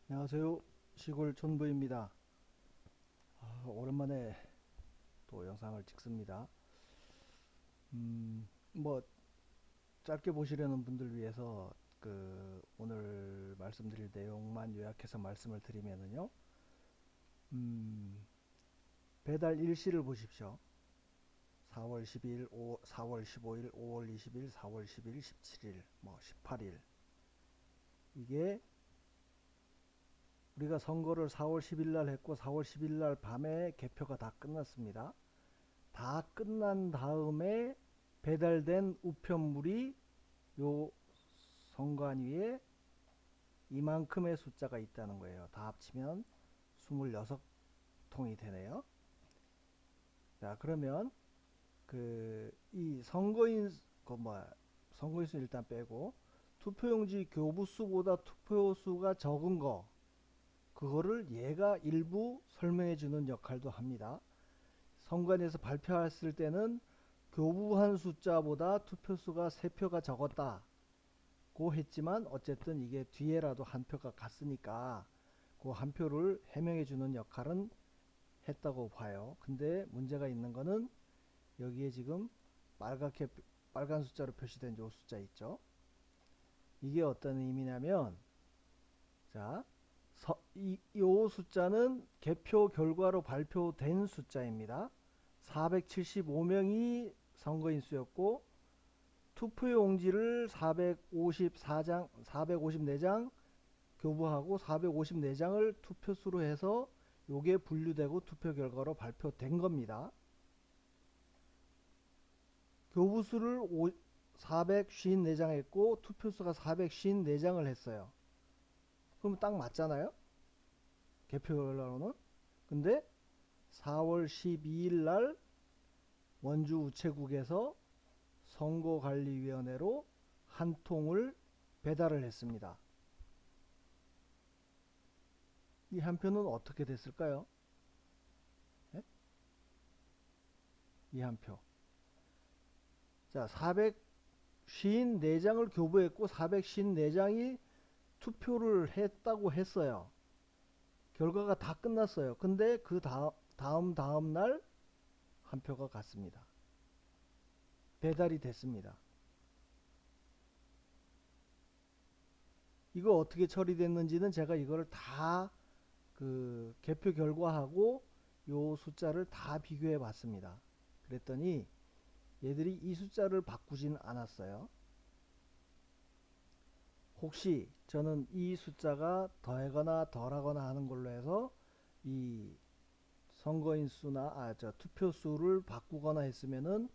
안녕하세요. 시골 촌부입니다. 오랜만에 또 영상을 찍습니다. 뭐 짧게 보시려는 분들 위해서 오늘 말씀드릴 내용만 요약해서 말씀을 드리면은요. 음, 배달 일시를 보십시오. 4월 12일, 4월 15일, 5월 20일, 4월 10일, 17일, 뭐 18일. 이게 우리가 선거를 4월 10일 날 했고 4월 10일 날 밤에 개표가 다 끝났습니다. 다 끝난 다음에 배달된 우편물이 요 선관위에 이만큼의 숫자가 있다는 거예요. 다 합치면 26통이 되네요. 자, 그러면 이 선거인 선거인수 일단 빼고 투표용지 교부수보다 투표수가 적은 거 그거를 얘가 일부 설명해 주는 역할도 합니다. 선관위에서 발표했을 때는 교부한 숫자보다 투표수가 3표가 적었다고 했지만 어쨌든 이게 뒤에라도 한 표가 갔으니까 그 한 표를 해명해 주는 역할은 했다고 봐요. 근데 문제가 있는 거는 여기에 지금 빨갛게 빨간 숫자로 표시된 요 숫자 있죠. 이게 어떤 의미냐면 자, 요 숫자는 개표 결과로 발표된 숫자입니다. 475명이 선거인 수였고 투표용지를 454장 교부하고 454장을 투표수로 해서 요게 분류되고 투표 결과로 발표된 겁니다. 교부수를 454장 했고 투표수가 454장을 했어요. 그러면 딱 맞잖아요. 개표 결과로는. 근데 4월 12일 날 원주 우체국에서 선거관리위원회로 한 통을 배달을 했습니다. 이 한 표는 어떻게 됐을까요? 예? 이 한 표. 자, 454장을 교부했고 454장이 투표를 했다고 했어요. 결과가 다 끝났어요. 근데 그 다음 날 한 표가 갔습니다. 배달이 됐습니다. 이거 어떻게 처리됐는지는 제가 이거를 다 개표 결과하고 요 숫자를 다 비교해 봤습니다. 그랬더니 얘들이 이 숫자를 바꾸진 않았어요. 혹시 저는 이 숫자가 더하거나 덜하거나 하는 걸로 해서 이 선거인 수나 저 투표 수를 바꾸거나 했으면은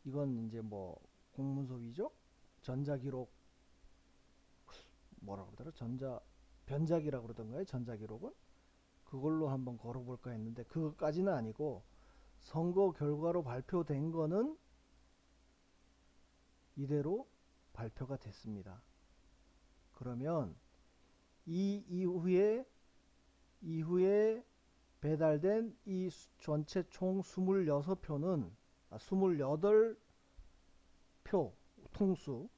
이건 이제 뭐 공문서 위조, 전자기록 뭐라고 그러더라? 변작이라고 그러던가요? 전자기록은 그걸로 한번 걸어볼까 했는데 그것까지는 아니고 선거 결과로 발표된 거는 이대로 발표가 됐습니다. 그러면 이 이후에 배달된 이 전체 총 26표는 28표 통수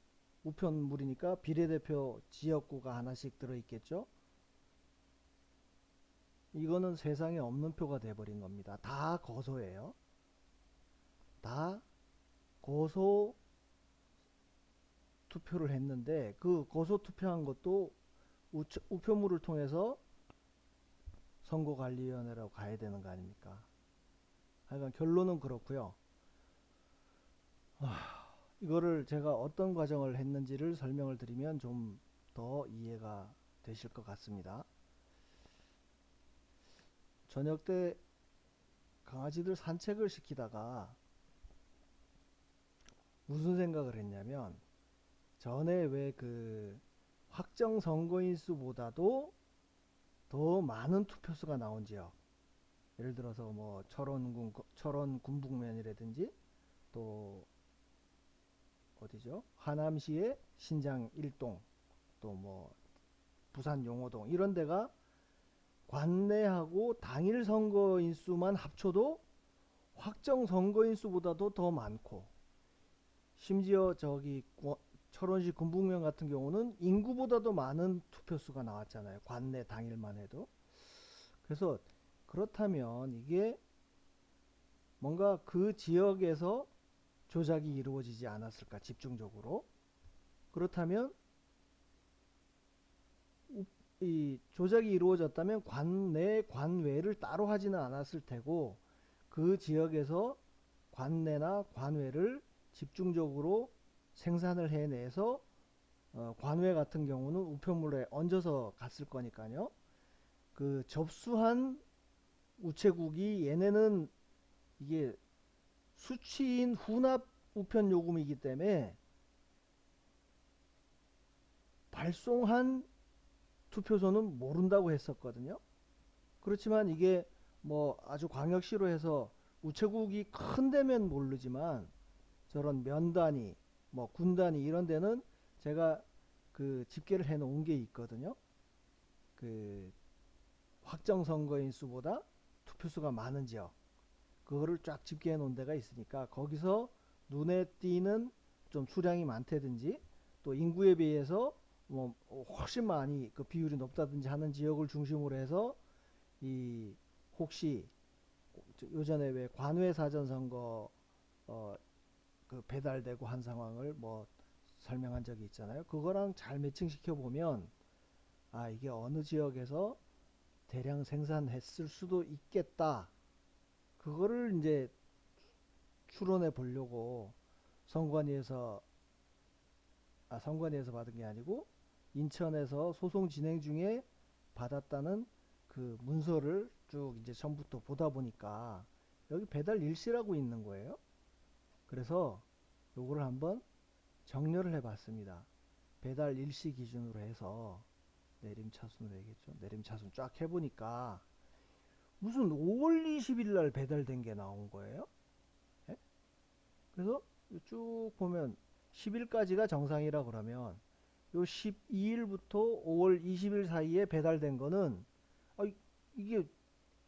우편물이니까 비례대표 지역구가 하나씩 들어있겠죠. 이거는 세상에 없는 표가 돼버린 겁니다. 다 거소예요. 다 거소 투표를 했는데 그 거소 투표한 것도 우편물을 통해서 선거관리위원회라고 가야 되는 거 아닙니까? 하여간 결론은 그렇고요. 이거를 제가 어떤 과정을 했는지를 설명을 드리면 좀 더 이해가 되실 것 같습니다. 저녁 때 강아지들 산책을 시키다가 무슨 생각을 했냐면 전에 왜 확정 선거인 수보다도 더 많은 투표수가 나온 지역 예를 들어서 뭐 철원 군북면이라든지 또 어디죠? 하남시의 신장 1동 또 뭐 부산 용호동 이런 데가 관내하고 당일 선거인 수만 합쳐도 확정 선거인 수보다도 더 많고 심지어 저기 철원시 군북면 같은 경우는 인구보다도 많은 투표수가 나왔잖아요. 관내 당일만 해도. 그래서 그렇다면 이게 뭔가 그 지역에서 조작이 이루어지지 않았을까, 집중적으로. 그렇다면 이 조작이 이루어졌다면 관내 관외를 따로 하지는 않았을 테고, 그 지역에서 관내나 관외를 집중적으로 생산을 해내서 관외 같은 경우는 우편물에 얹어서 갔을 거니까요. 그 접수한 우체국이 얘네는 이게 수취인 혼합 우편 요금이기 때문에 발송한 투표소는 모른다고 했었거든요. 그렇지만 이게 뭐 아주 광역시로 해서 우체국이 큰 데면 모르지만 저런 면 단위, 뭐 군 단위 이런 데는 제가 그 집계를 해 놓은 게 있거든요. 그 확정 선거인 수보다 투표수가 많은 지역, 그거를 쫙 집계해 놓은 데가 있으니까 거기서 눈에 띄는 좀 수량이 많다든지 또 인구에 비해서 뭐 훨씬 많이 그 비율이 높다든지 하는 지역을 중심으로 해서 이 혹시 요전에 왜 관외 사전 선거 그 배달되고 한 상황을 뭐 설명한 적이 있잖아요. 그거랑 잘 매칭시켜 보면 아 이게 어느 지역에서 대량 생산했을 수도 있겠다. 그거를 이제 추론해 보려고 선관위에서 선관위에서 받은 게 아니고 인천에서 소송 진행 중에 받았다는 그 문서를 쭉 이제 처음부터 보다 보니까 여기 배달 일시라고 있는 거예요. 그래서 요거를 한번 정렬을 해 봤습니다. 배달 일시 기준으로 해서 내림차순으로 해야겠죠. 내림차순 쫙 해보니까 무슨 5월 20일 날 배달된 게 나온 거예요. 예? 그래서 쭉 보면 10일까지가 정상이라 그러면 요 12일부터 5월 20일 사이에 배달된 거는 아, 이게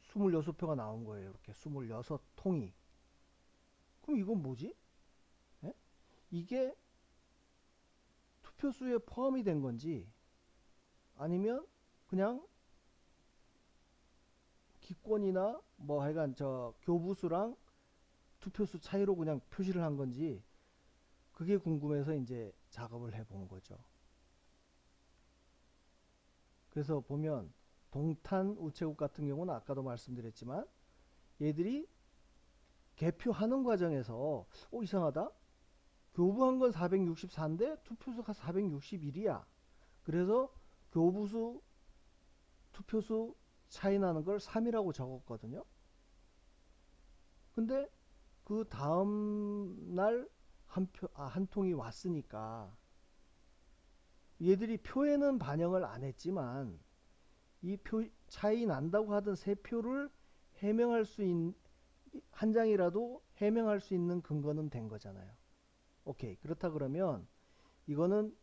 26표가 나온 거예요. 이렇게 26통이. 그럼 이건 뭐지? 예? 이게 투표수에 포함이 된 건지 아니면 그냥 기권이나 뭐 하여간 저 교부수랑 투표수 차이로 그냥 표시를 한 건지 그게 궁금해서 이제 작업을 해본 거죠. 그래서 보면 동탄 우체국 같은 경우는 아까도 말씀드렸지만 얘들이 개표하는 과정에서 이상하다. 교부한 건 464인데 투표수가 461이야. 그래서 교부수 투표수 차이 나는 걸 3이라고 적었거든요. 근데 그 다음 날 한 통이 왔으니까 얘들이 표에는 반영을 안 했지만 이 표 차이 난다고 하던 세 표를 해명할 수 있는 한 장이라도 해명할 수 있는 근거는 된 거잖아요. 오케이. 그렇다 그러면 이거는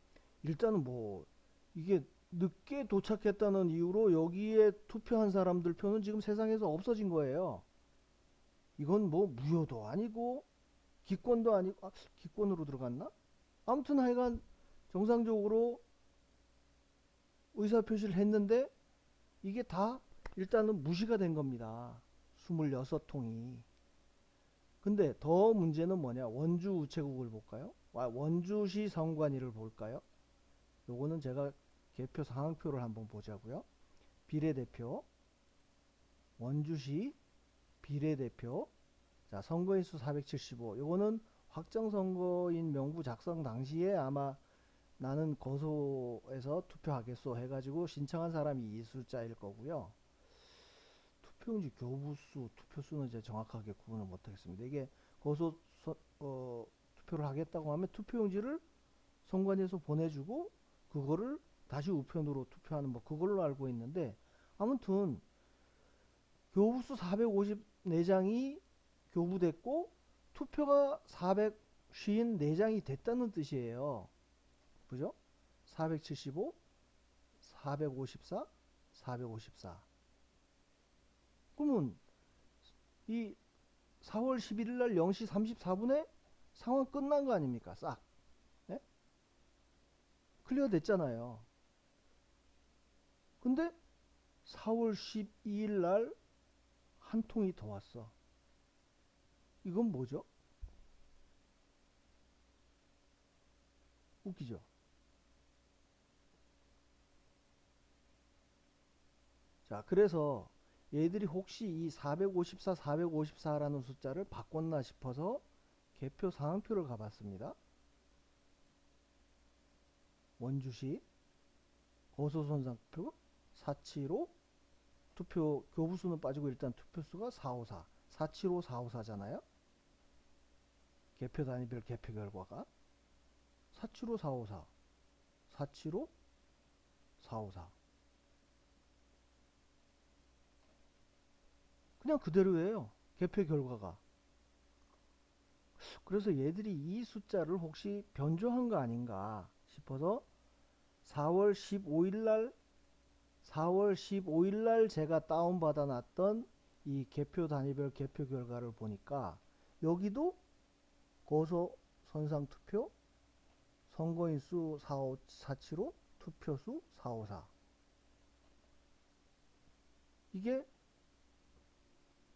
일단은 뭐 이게 늦게 도착했다는 이유로 여기에 투표한 사람들 표는 지금 세상에서 없어진 거예요. 이건 뭐 무효도 아니고 기권도 아니고 기권으로 들어갔나? 아무튼 하여간 정상적으로 의사표시를 했는데 이게 다 일단은 무시가 된 겁니다. 26통이. 근데 더 문제는 뭐냐? 원주 우체국을 볼까요? 원주시 선관위를 볼까요? 요거는 제가 개표 상황표를 한번 보자고요. 비례대표, 원주시 비례대표. 자, 선거인 수 475. 요거는 확정선거인 명부 작성 당시에 아마 나는 거소에서 투표하겠소 해가지고 신청한 사람이 이 숫자일 거고요. 투표용지 교부수, 투표수는 이제 정확하게 구분을 못하겠습니다. 이게 거소 투표를 하겠다고 하면 투표용지를 선관위에서 보내주고 그거를 다시 우편으로 투표하는 뭐 그걸로 알고 있는데 아무튼 교부수 454장이 교부됐고 투표가 454장이 됐다는 뜻이에요. 그죠? 475, 454, 454. 그러면 이 4월 11일 날 0시 34분에 상황 끝난 거 아닙니까? 싹. 네? 클리어 됐잖아요. 근데 4월 12일 날 한 통이 더 왔어. 이건 뭐죠? 웃기죠? 자, 그래서 얘들이 혹시 이 454, 454라는 숫자를 바꿨나 싶어서 개표 상황표를 가봤습니다. 원주시 거소선상표 475 투표 교부수는 빠지고 일단 투표수가 454 475 454잖아요. 개표 단위별 개표 결과가 475 454 475 454 그냥 그대로예요. 개표 결과가. 그래서 얘들이 이 숫자를 혹시 변조한 거 아닌가 싶어서 4월 15일 날 4월 15일 날 제가 다운받아 놨던 이 개표 단위별 개표 결과를 보니까 여기도 고소 선상 투표 선거인 수 475 투표수 454 이게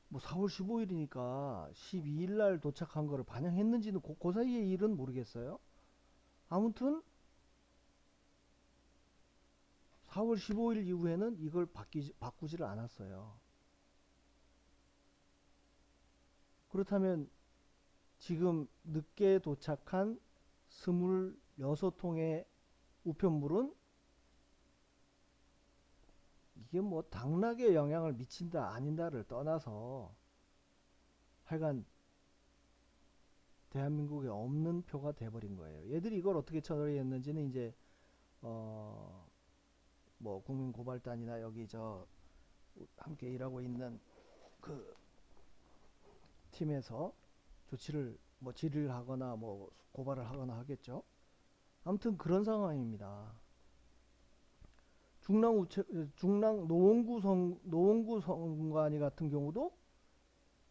뭐 4월 15일이니까 12일 날 도착한 거를 반영했는지는 그 사이의 일은 모르겠어요. 아무튼 4월 15일 이후에는 이걸 바꾸지를 않았어요. 그렇다면 지금 늦게 도착한 26통의 우편물은 이게 뭐 당락에 영향을 미친다 아닌다를 떠나서 하여간 대한민국에 없는 표가 돼버린 거예요. 얘들이 이걸 어떻게 처리했는지는 이제 뭐 국민고발단이나 여기 저 함께 일하고 있는 그 팀에서 조치를 뭐 질의를 하거나 뭐 고발을 하거나 하겠죠. 아무튼 그런 상황입니다. 중랑 노원구 선관위 같은 경우도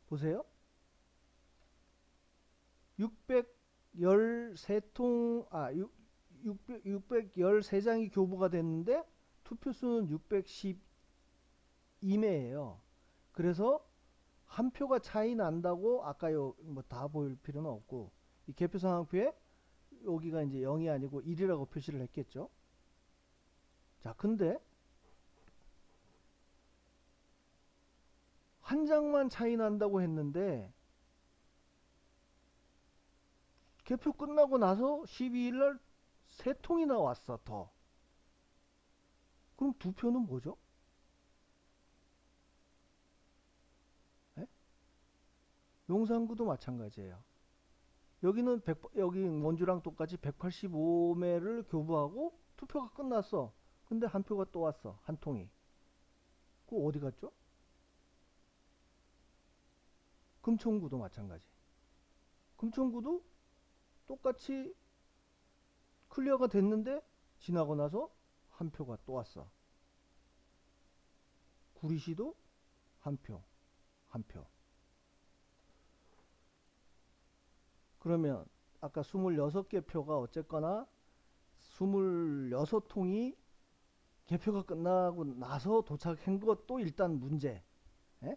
보세요. 613통 613장이 교부가 됐는데 투표수는 612매예요. 그래서 한 표가 차이 난다고 아까요 뭐 다 보일 필요는 없고 이 개표 상황표에 여기가 이제 0이 아니고 1이라고 표시를 했겠죠. 자, 근데 한 장만 차이 난다고 했는데 개표 끝나고 나서 12일 날 세 통이나 왔어 더. 그럼 두 표는 뭐죠? 에? 용산구도 마찬가지예요. 여기는 여기 원주랑 똑같이 185매를 교부하고 투표가 끝났어. 근데 한 표가 또 왔어. 한 통이. 그거 어디 갔죠? 금천구도 마찬가지. 금천구도 똑같이 클리어가 됐는데 지나고 나서 한 표가 또 왔어. 구리시도 한 표, 한 표. 그러면 아까 26개 표가 어쨌거나 26통이 개표가 끝나고 나서 도착한 것도 일단 문제. 에?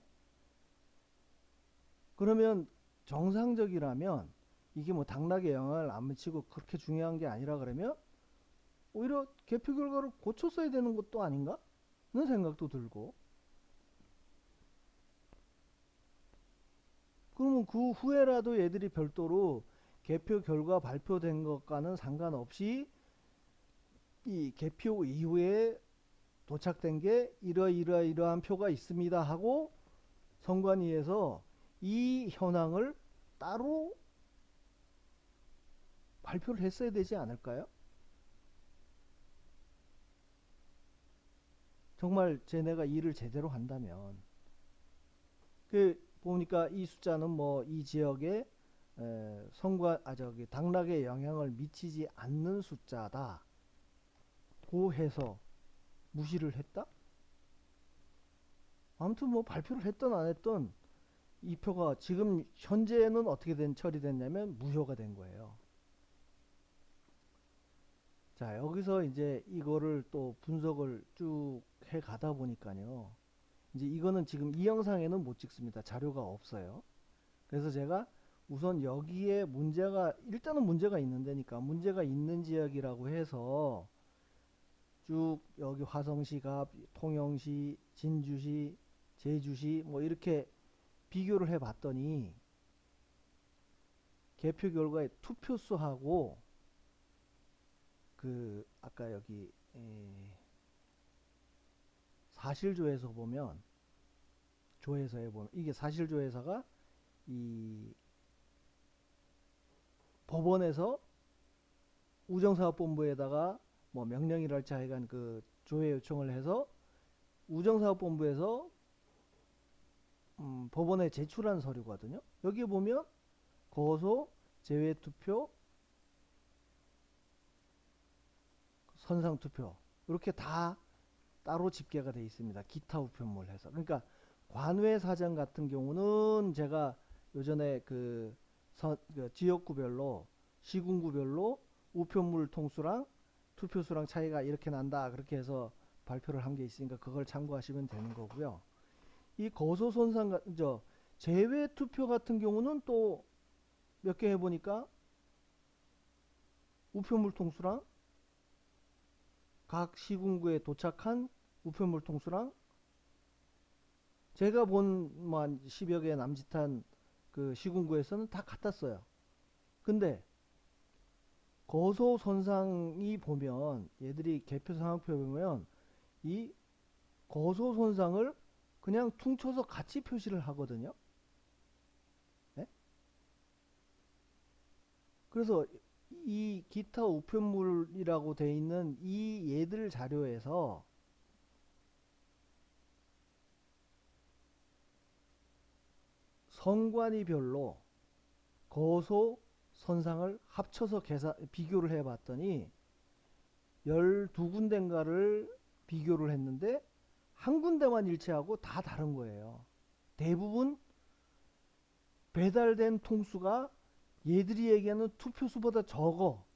그러면 정상적이라면 이게 뭐 당락에 영향을 안 미치고 그렇게 중요한 게 아니라 그러면 오히려 개표 결과를 고쳤어야 되는 것도 아닌가? 는 생각도 들고 그러면 그 후에라도 얘들이 별도로 개표 결과 발표된 것과는 상관없이 이 개표 이후에 도착된 게 이러이러이러한 표가 있습니다 하고 선관위에서 이 현황을 따로 발표를 했어야 되지 않을까요? 정말 쟤네가 일을 제대로 한다면 그 보니까 이 숫자는 뭐 이 지역에 저기 당락에 영향을 미치지 않는 숫자다 고 해서 무시를 했다? 아무튼 뭐 발표를 했던 안 했던 이 표가 지금 현재는 어떻게 처리됐냐면 무효가 된 거예요. 자, 여기서 이제 이거를 또 분석을 쭉 해 가다 보니까요. 이제 이거는 지금 이 영상에는 못 찍습니다. 자료가 없어요. 그래서 제가 우선 여기에 문제가, 일단은 문제가 있는 데니까 문제가 있는 지역이라고 해서 쭉 여기 화성시, 갑, 통영시, 진주시, 제주시 뭐 이렇게 비교를 해 봤더니 개표 결과의 투표수하고 그 아까 여기 사실조회서 보면, 조회서에 보면 이게 사실조회서가 이 법원에서 우정사업본부에다가 뭐 명령이랄지 하여간 그 조회 요청을 해서 우정사업본부에서 법원에 제출한 서류거든요. 여기 보면 거소, 제외투표, 선상투표 이렇게 다 따로 집계가 되어 있습니다. 기타 우편물 해서. 그러니까 관외 사정 같은 경우는 제가 요전에 그 지역구별로, 시군구별로 우편물 통수랑 투표수랑 차이가 이렇게 난다 그렇게 해서 발표를 한 게 있으니까 그걸 참고하시면 되는 거고요. 이 거소 손상, 제외 투표 같은 경우는 또 몇 개 해보니까 우편물 통수랑 각 시군구에 도착한 우편물 통수랑 제가 본 뭐 한 10여 개 남짓한 그 시군구에서는 다 같았어요. 근데 거소 손상이 보면, 얘들이 개표 상황표 보면 이 거소 손상을 그냥 퉁쳐서 같이 표시를 하거든요. 네? 그래서 이 기타 우편물이라고 돼 있는 이 얘들 자료에서 선관위별로 거소 선상을 합쳐서 비교를 해 봤더니 12군데인가를 비교를 했는데 한 군데만 일치하고 다 다른 거예요. 대부분 배달된 통수가 얘들이 얘기하는 투표수보다 적어.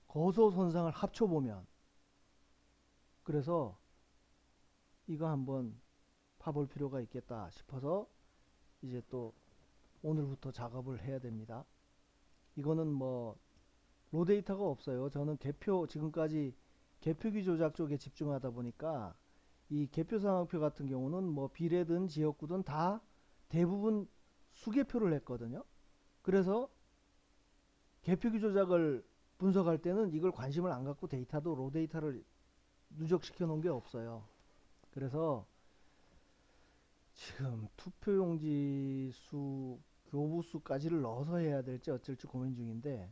거소 손상을 합쳐보면. 그래서 이거 한번 파볼 필요가 있겠다 싶어서 이제 또 오늘부터 작업을 해야 됩니다. 이거는 뭐 로데이터가 없어요. 저는 지금까지 개표기 조작 쪽에 집중하다 보니까 이 개표 상황표 같은 경우는 뭐 비례든 지역구든 다 대부분 수개표를 했거든요. 그래서 개표기 조작을 분석할 때는 이걸 관심을 안 갖고 데이터도 로데이터를 누적시켜 놓은 게 없어요. 그래서 지금 투표용지 수, 교부 수까지를 넣어서 해야 될지 어쩔지 고민 중인데,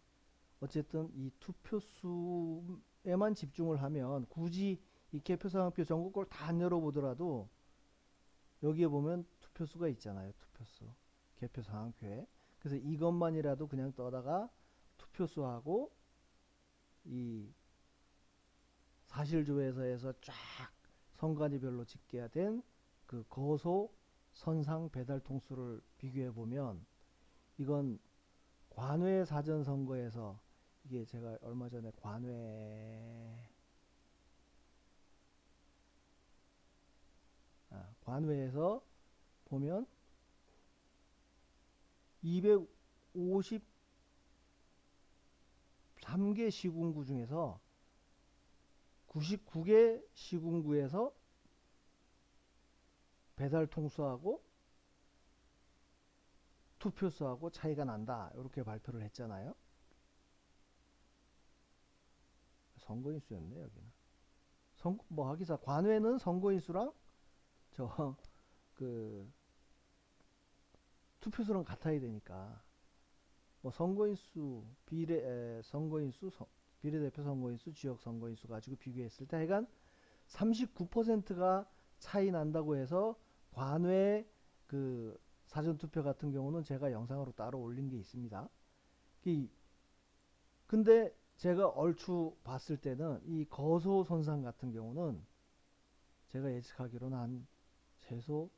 어쨌든 이 투표수에만 집중을 하면 굳이 이 개표상황표 전국 걸 다 안 열어보더라도 여기에 보면 투표수가 있잖아요. 투표수. 개표상황표에. 그래서 이것만이라도 그냥 떠다가 투표수하고 이 사실조회서에서 쫙 선관위별로 집계된 그 거소 선상 배달 통수를 비교해 보면 이건 관외 사전 선거에서, 이게 제가 얼마 전에 관외에서 보면 253개 시군구 중에서 99개 시군구에서 배달 통수하고 투표수하고 차이가 난다 이렇게 발표를 했잖아요. 선거인수였네 여기는. 뭐 하기사 관외는 선거인수랑 저 그 투표수랑 같아야 되니까 뭐 선거인수, 선거인수, 비례대표 선거인수, 지역 선거인수 가지고 비교했을 때 하여간 39%가 차이 난다고 해서 관외 그 사전투표 같은 경우는 제가 영상으로 따로 올린 게 있습니다. 근데 제가 얼추 봤을 때는 이 거소 손상 같은 경우는 제가 예측하기로는 한 최소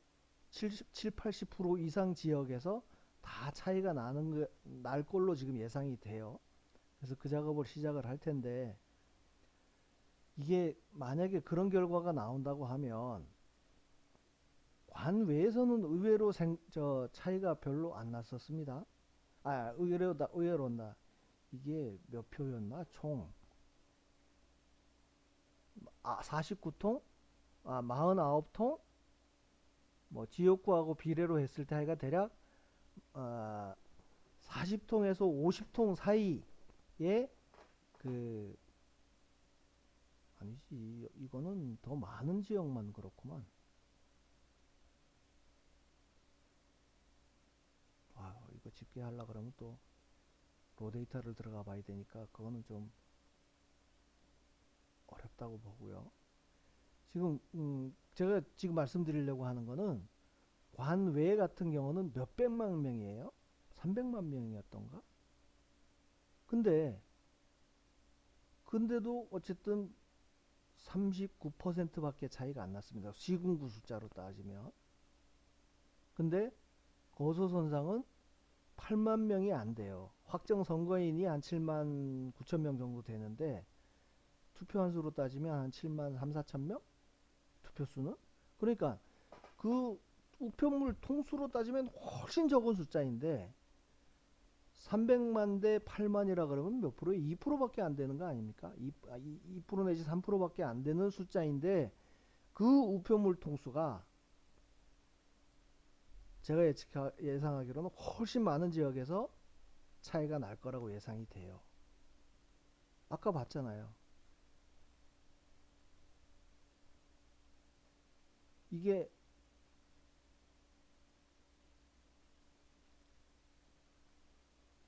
70, 80% 이상 지역에서 다 차이가 날 걸로 지금 예상이 돼요. 그래서 그 작업을 시작을 할 텐데, 이게 만약에 그런 결과가 나온다고 하면 관외에서는 의외로 차이가 별로 안 났었습니다. 의외로다. 이게 몇 표였나? 총 49통? 49통? 뭐 지역구하고 비례로 했을 때 하여가 대략 40통에서 50통 사이에 그 아니지, 이거는 더 많은 지역만 그렇구만. 이거 집계하려 그러면 또 로데이터를 들어가 봐야 되니까 그거는 좀 어렵다고 보고요. 지금 제가 지금 말씀드리려고 하는 거는 관외 같은 경우는 몇백만 명이에요. 300만 명이었던가? 근데 근데도 어쨌든 39%밖에 차이가 안 났습니다. 시군구 숫자로 따지면. 근데 거소선상은 8만 명이 안 돼요. 확정 선거인이 한 7만 9천 명 정도 되는데 투표한 수로 따지면 한 7만 3, 4천 명? 투표수는? 그러니까 그 우편물 통수로 따지면 훨씬 적은 숫자인데 300만 대 8만이라 그러면 몇 프로에 2%밖에 안 되는 거 아닙니까? 2% 내지 3%밖에 안 되는 숫자인데 그 우편물 통수가 제가 예상하기로는 훨씬 많은 지역에서 차이가 날 거라고 예상이 돼요. 아까 봤잖아요. 이게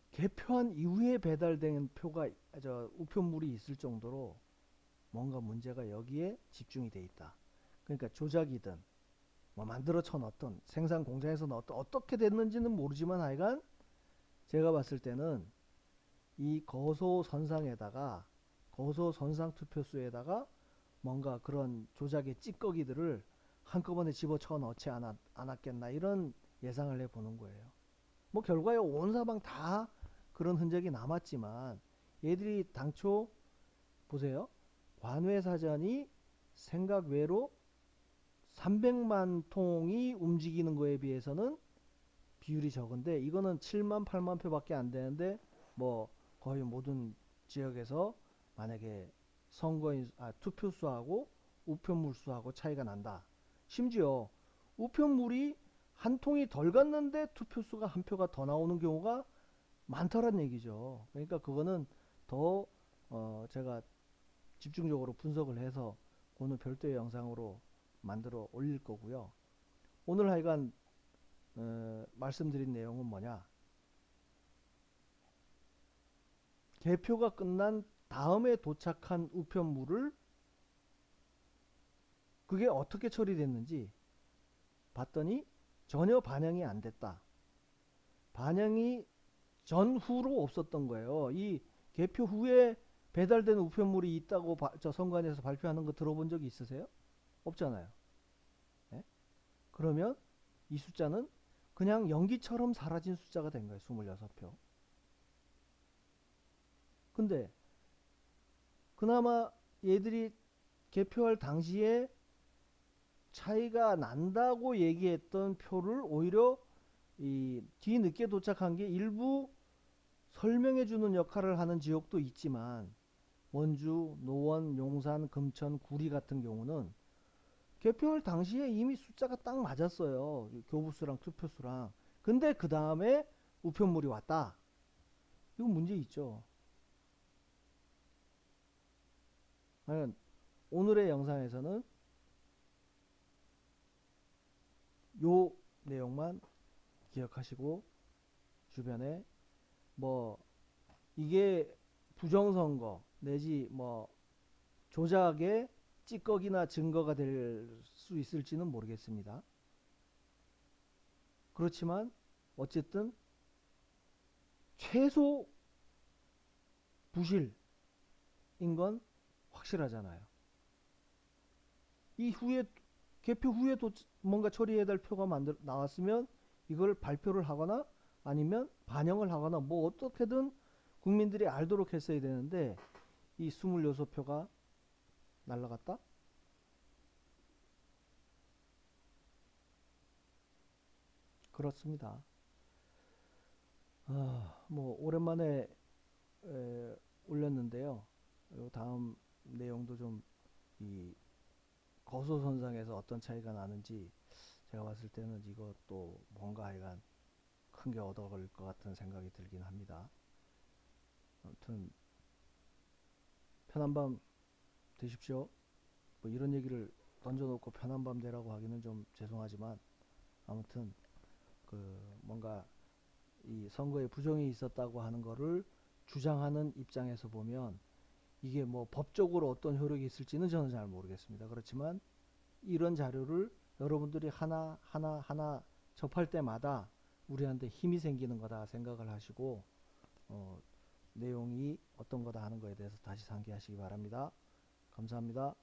개표한 이후에 배달된 우편물이 있을 정도로 뭔가 문제가 여기에 집중이 돼 있다. 그러니까 조작이든 뭐 만들어 쳐넣었던 생산 공장에서 넣었던 어떻게 됐는지는 모르지만 하여간 제가 봤을 때는 이 거소 선상 투표수에다가 뭔가 그런 조작의 찌꺼기들을 한꺼번에 집어쳐 넣지 않았겠나 이런 예상을 해보는 거예요. 뭐 결과에 온 사방 다 그런 흔적이 남았지만 얘들이 당초 보세요. 관외사전이 생각 외로 300만 통이 움직이는 거에 비해서는 비율이 적은데 이거는 7만 8만 표밖에 안 되는데 뭐 거의 모든 지역에서 만약에 투표수하고 우편물 수하고 차이가 난다. 심지어 우편물이 한 통이 덜 갔는데 투표수가 한 표가 더 나오는 경우가 많더란 얘기죠. 그러니까 그거는 더 제가 집중적으로 분석을 해서 오늘 별도의 영상으로 만들어 올릴 거고요. 오늘 하여간 말씀드린 내용은 뭐냐? 개표가 끝난 다음에 도착한 우편물을 그게 어떻게 처리됐는지 봤더니 전혀 반영이 안 됐다. 반영이 전후로 없었던 거예요. 이 개표 후에 배달된 우편물이 있다고 선관위에서 발표하는 거 들어본 적이 있으세요? 없잖아요. 네? 그러면 이 숫자는 그냥 연기처럼 사라진 숫자가 된 거예요. 26표. 근데 그나마 얘들이 개표할 당시에 차이가 난다고 얘기했던 표를 오히려 이 뒤늦게 도착한 게 일부 설명해 주는 역할을 하는 지역도 있지만 원주, 노원, 용산, 금천, 구리 같은 경우는 개표할 당시에 이미 숫자가 딱 맞았어요. 교부수랑 투표수랑. 근데 그 다음에 우편물이 왔다. 이거 문제 있죠. 오늘의 영상에서는 요 내용만 기억하시고 주변에 뭐 이게 부정선거 내지 뭐 조작의 찌꺼기나 증거가 될 수 있을지는 모르겠습니다. 그렇지만 어쨌든 최소 부실인 건 확실하잖아요. 이 후에 개표 후에도 뭔가 처리해야 될 표가 나왔으면 이걸 발표를 하거나 아니면 반영을 하거나 뭐 어떻게든 국민들이 알도록 했어야 되는데 이 26표가 날라갔다? 그렇습니다. 뭐 오랜만에 올렸는데요. 요 다음 내용도 좀 이 거소선상에서 어떤 차이가 나는지 제가 봤을 때는 이것도 뭔가 하여간 큰 게 얻어 걸릴 것 같은 생각이 들긴 합니다. 아무튼 편한 밤 되십시오. 뭐 이런 얘기를 던져놓고 편한 밤 되라고 하기는 좀 죄송하지만 아무튼 그 뭔가 이 선거에 부정이 있었다고 하는 거를 주장하는 입장에서 보면 이게 뭐 법적으로 어떤 효력이 있을지는 저는 잘 모르겠습니다. 그렇지만 이런 자료를 여러분들이 하나 접할 때마다 우리한테 힘이 생기는 거다 생각을 하시고 어, 내용이 어떤 거다 하는 거에 대해서 다시 상기하시기 바랍니다. 감사합니다.